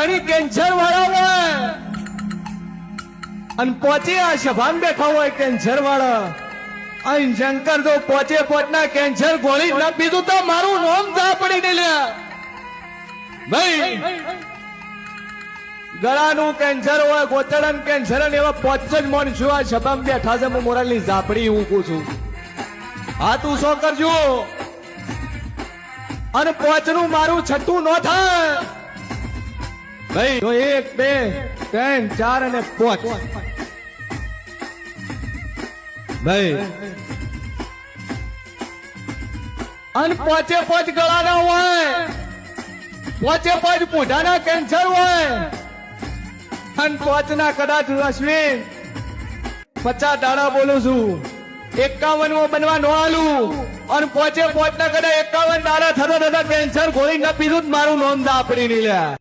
ઘણી કેન્સર વાળા હોય અને પોચે આ સભામાં બેઠા હોય કેન્સર વાળા અહીં શંકર તો પોચે પોચના કેન્સર ગોળી ન પીધું તો મારું નામ જા પડી ને લ્યા ભાઈ ગળાનું કેન્સર હોય ગોતડાનું કેન્સર અને એવા પોચ જ માણસો આ સભામાં બેઠા છે. હું મોરાલની ઝાપડી ઊંઘું છું. હા તું શું કરજો અને પોચનું મારું છઠ્ઠું ન થાય ભાઈ તો 1 2 3 4 અને 5 ભાઈ અને પોચે પોચ ગળાના હોય પોચે પોચ મોઢાના કેન્સર હોય અને પોચના કદાચ અશ્વિન 50 દાડા બોલું છું 51 બનવા નો આલું અને પોચે પોચના કદાચ 51 દાડા થતા કેન્સર ગોળી ન પીધું મારું નોંધ આપડી નહીં લ્યા.